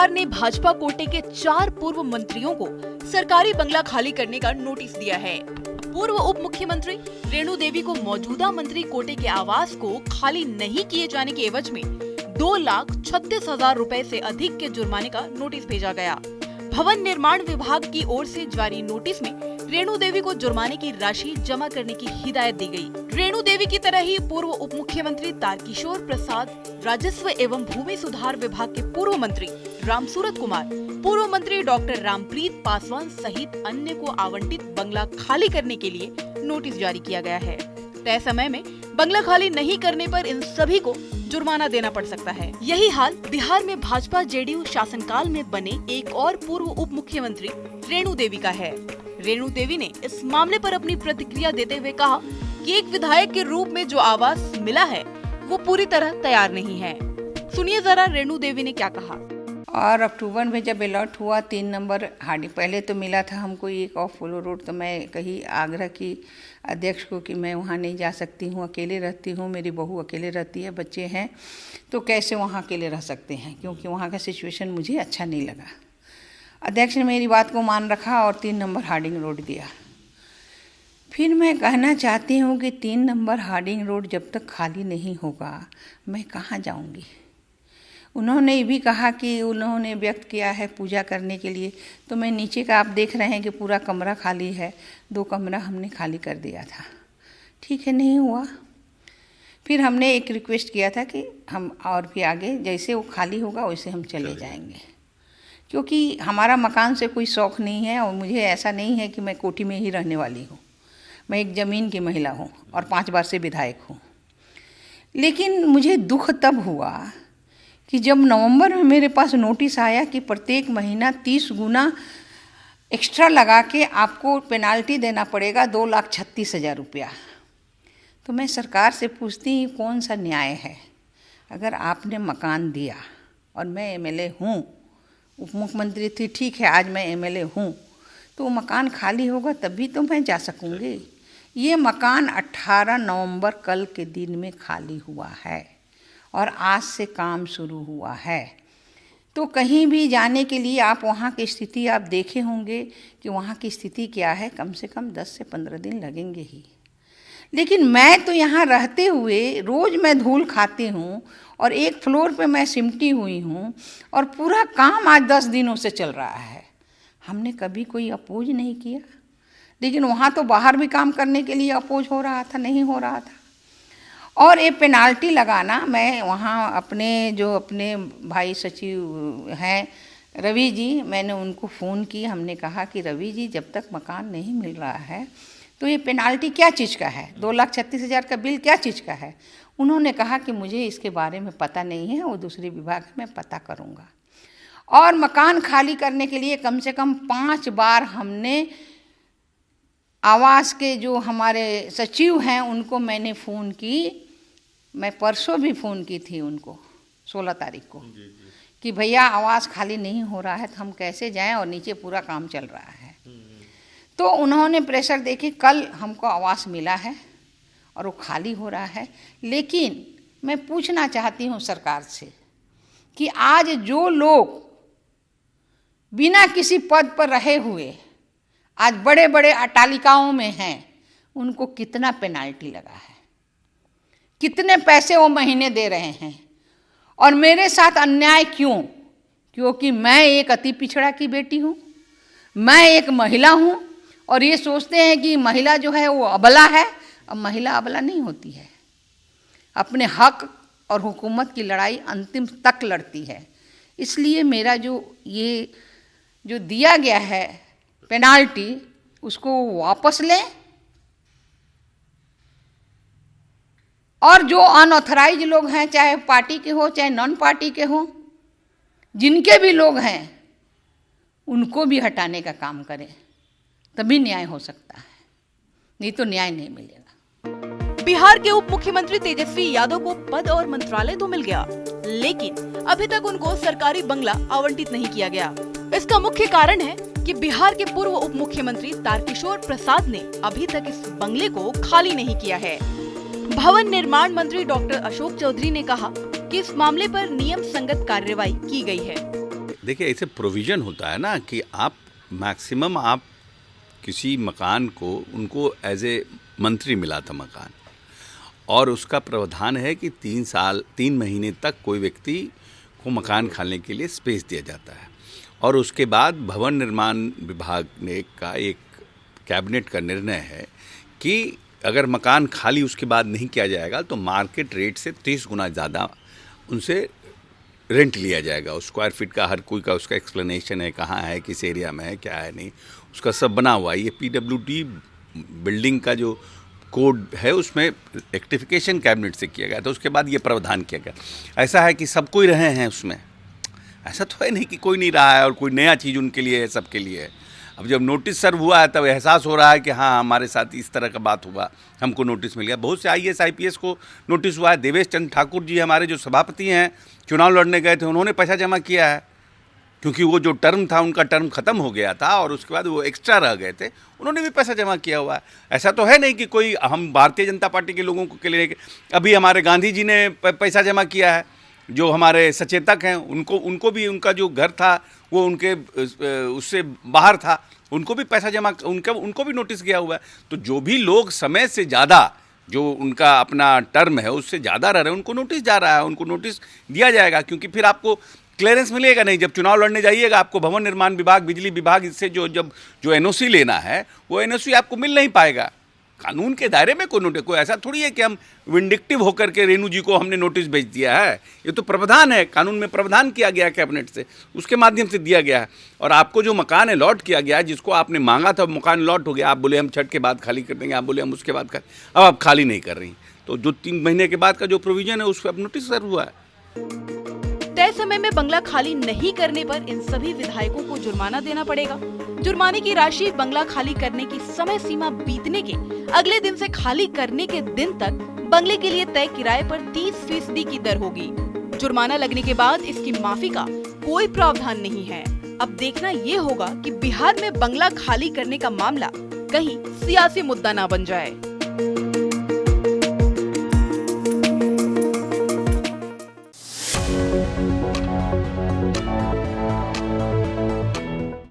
बिहार ने भाजपा कोटे के 4 पूर्व मंत्रियों को सरकारी बंगला खाली करने का नोटिस दिया है। पूर्व उप मुख्यमंत्री रेणु देवी को मौजूदा मंत्री कोटे के आवास को खाली नहीं किए जाने के एवज में 2,36,000 रुपए से अधिक के जुर्माने का नोटिस भेजा गया। भवन निर्माण विभाग की ओर से जारी नोटिस में रेणु देवी को जुर्माने की राशि जमा करने की हिदायत दी गई। रेणु देवी की तरह ही पूर्व उप मुख्यमंत्री तारकिशोर प्रसाद, राजस्व एवं भूमि सुधार विभाग के पूर्व मंत्री रामसूरत कुमार, पूर्व मंत्री डॉक्टर रामप्रीत पासवान सहित अन्य को आवंटित बंगला खाली करने के लिए नोटिस जारी किया गया है। तय समय में बंगला खाली नहीं करने पर इन सभी को जुर्माना देना पड़ सकता है। यही हाल बिहार में भाजपा जेडीयू शासनकाल में बने एक और पूर्व उप मुख्यमंत्री रेणु देवी का है। रेणु देवी ने इस मामले पर अपनी प्रतिक्रिया देते हुए कहा कि एक विधायक के रूप में जो आवास मिला है वो पूरी तरह तैयार नहीं है। सुनिए जरा रेणु देवी ने क्या कहा। और अक्टूबर में जब अलॉट हुआ 3 नंबर हार्डिंग, पहले तो मिला था हमको एक ऑफ फ्लो रोड, तो मैं कही आग्रह की अध्यक्ष को कि मैं वहाँ नहीं जा सकती हूँ, अकेले रहती हूँ, मेरी बहू अकेले रहती है, बच्चे हैं, तो कैसे वहाँ अकेले रह सकते हैं, क्योंकि वहाँ का सिचुएशन मुझे अच्छा नहीं लगा। अध्यक्ष ने मेरी बात को मान रखा और 3 नंबर हार्डिंग रोड दिया। फिर मैं कहना चाहती हूँ कि 3 नंबर हार्डिंग रोड जब तक खाली नहीं होगा मैं कहाँ जाऊँगी। उन्होंने ये भी कहा कि उन्होंने व्यक्त किया है पूजा करने के लिए, तो मैं नीचे का आप देख रहे हैं कि पूरा कमरा खाली है, 2 कमरा हमने खाली कर दिया था। ठीक है, नहीं हुआ। फिर हमने एक रिक्वेस्ट किया था कि हम और भी आगे जैसे वो खाली होगा वैसे हम चले जाएंगे, क्योंकि हमारा मकान से कोई शौक़ नहीं है और मुझे ऐसा नहीं है कि मैं कोठी में ही रहने वाली हूँ। मैं एक ज़मीन की महिला हूँ और 5 बार से विधायक हूँ। लेकिन मुझे दुख तब हुआ कि जब नवंबर में मेरे पास नोटिस आया कि प्रत्येक महीना 30 गुना एक्स्ट्रा लगा के आपको पेनाल्टी देना पड़ेगा 2,36,000 रुपया। तो मैं सरकार से पूछती हूँ कौन सा न्याय है। अगर आपने मकान दिया और मैं एमएलए हूँ, उप मुख्यमंत्री थी, ठीक है, आज मैं एमएलए हूँ, तो वो मकान खाली होगा तभी तो मैं जा सकूँगी। ये मकान 18 नवंबर कल के दिन में खाली हुआ है और आज से काम शुरू हुआ है। तो कहीं भी जाने के लिए आप वहाँ की स्थिति आप देखे होंगे कि वहाँ की स्थिति क्या है, कम से कम 10 से 15 दिन लगेंगे ही। लेकिन मैं तो यहाँ रहते हुए रोज़ मैं धूल खाती हूँ और एक फ्लोर पे मैं सिमटी हुई हूँ और पूरा काम आज 10 दिनों से चल रहा है। हमने कभी कोई अपोज नहीं किया, लेकिन वहाँ तो बाहर भी काम करने के लिए अपोज हो रहा था, नहीं हो रहा था। और ये पेनाल्टी लगाना, मैं वहाँ अपने भाई सचिव हैं रवि जी, मैंने उनको फ़ोन की, हमने कहा कि रवि जी जब तक मकान नहीं मिल रहा है तो ये पेनाल्टी क्या चीज़ का है, 2,36,000 का बिल क्या चीज़ का है। उन्होंने कहा कि मुझे इसके बारे में पता नहीं है, वो दूसरे विभाग में पता करूँगा। और मकान खाली करने के लिए कम से कम 5 बार हमने आवास के जो हमारे सचिव हैं उनको मैंने फ़ोन की। मैं परसों भी फ़ोन की थी उनको 16 तारीख को कि भैया आवास खाली नहीं हो रहा है तो हम कैसे जाएं और नीचे पूरा काम चल रहा है। तो उन्होंने प्रेशर देके कल हमको आवास मिला है और वो खाली हो रहा है। लेकिन मैं पूछना चाहती हूँ सरकार से कि आज जो लोग बिना किसी पद पर रहे हुए आज बड़े बड़े अट्टालिकाओं में हैं, उनको कितना पेनाल्टी लगा है, कितने पैसे वो महीने दे रहे हैं। और मेरे साथ अन्याय क्यों? क्योंकि मैं एक अति पिछड़ा की बेटी हूँ, मैं एक महिला हूँ और ये सोचते हैं कि महिला जो है वो अबला है। अब महिला अबला नहीं होती है, अपने हक और हुकूमत की लड़ाई अंतिम तक लड़ती है। इसलिए मेरा जो दिया गया है पेनाल्टी, उसको वापस लें और जो अनऑथराइज लोग हैं, चाहे पार्टी के हो चाहे नॉन पार्टी के हो, जिनके भी लोग हैं उनको भी हटाने का काम करें, तभी न्याय हो सकता है, नहीं तो न्याय नहीं मिलेगा। बिहार के उप मुख्यमंत्री तेजस्वी यादव को पद और मंत्रालय तो मिल गया, लेकिन अभी तक उनको सरकारी बंगला आवंटित नहीं किया गया। इसका मुख्य कारण है कि बिहार के पूर्व उप मुख्यमंत्री तारकिशोर प्रसाद ने अभी तक इस बंगले को खाली नहीं किया है। भवन निर्माण मंत्री डॉक्टर अशोक चौधरी ने कहा कि इस मामले पर नियम संगत कार्रवाई की गई है। देखिए ऐसे प्रोविज़न होता है ना कि आप मैक्सिमम आप किसी मकान को उनको एज ए मंथली मिला था मकान, और उसका प्रावधान है कि 3 महीने तक कोई व्यक्ति को मकान खाने के लिए स्पेस दिया जाता है। और उसके बाद भवन निर्माण विभाग ने का एक कैबिनेट का निर्णय है कि अगर मकान खाली उसके बाद नहीं किया जाएगा तो मार्केट रेट से 30 गुना ज़्यादा उनसे रेंट लिया जाएगा। उस स्क्वायर फीट का हर कोई का उसका एक्सप्लेनेशन है, कहाँ है, किस एरिया में है, क्या है, नहीं, उसका सब बना हुआ है। ये PWD बिल्डिंग का जो कोड है उसमें रेक्टिफिकेशन कैबिनेट से किया गया था, उसके बाद ये प्रावधान किया गया। ऐसा है कि सब कोई रहे हैं उसमें, ऐसा तो है नहीं कि कोई नहीं रहा है और कोई नया चीज़ उनके लिए है, सबके लिए है। अब जब नोटिस सर्व हुआ है तब एहसास हो रहा है कि हाँ हमारे साथ इस तरह का बात हुआ, हमको नोटिस मिल गया। बहुत से IAS IPS को नोटिस हुआ है। देवेश चंद्र ठाकुर जी हमारे जो सभापति हैं, चुनाव लड़ने गए थे, उन्होंने पैसा जमा किया है क्योंकि वो जो टर्म था उनका टर्म ख़त्म हो गया था और उसके बाद वो एक्स्ट्रा रह गए थे, उन्होंने भी पैसा जमा किया हुआ है। ऐसा तो है नहीं कि कोई हम भारतीय जनता पार्टी के लोगों को के लिए, अभी हमारे गांधी जी ने पैसा जमा किया है, जो हमारे सचेतक हैं उनको भी उनका जो घर था वो उनके उससे बाहर था, उनको भी पैसा जमा उनको भी नोटिस गया हुआ है। तो जो भी लोग समय से ज़्यादा जो उनका अपना टर्म है उससे ज़्यादा रह रहे हैं उनको नोटिस जा रहा है, उनको नोटिस दिया जाएगा, क्योंकि फिर आपको क्लियरेंस मिलेगा नहीं। जब चुनाव लड़ने जाइएगा आपको भवन निर्माण विभाग, बिजली विभाग, इससे जो NOC लेना है वो NOC आपको मिल नहीं पाएगा। कानून के दायरे में कोई ऐसा थोड़ी है कि हम विंडिक्टिव होकर के रेणु जी को हमने नोटिस भेज दिया है। ये तो प्रावधान है, कानून में प्रावधान किया गया कैबिनेट से, उसके माध्यम से दिया गया है। और आपको जो मकान अलॉट किया गया है, जिसको आपने मांगा था मकान अलॉट हो गया, आप बोले हम छठ के बाद खाली कर देंगे, आप बोले हम उसके बाद कर, अब आप खाली नहीं कर रही, तो जो 3 महीने के बाद का जो प्रोविजन है उस पर अब नोटिस सर्व हुआ है। तय समय में बंगला खाली नहीं करने पर इन सभी विधायकों को जुर्माना देना पड़ेगा। जुर्माने की राशि बंगला खाली करने की समय सीमा बीतने के अगले दिन से खाली करने के दिन तक बंगले के लिए तय किराए पर 30% की दर होगी। जुर्माना लगने के बाद इसकी माफी का कोई प्रावधान नहीं है। अब देखना ये होगा कि बिहार में बंगला खाली करने का मामला कहीं सियासी मुद्दा ना बन जाए।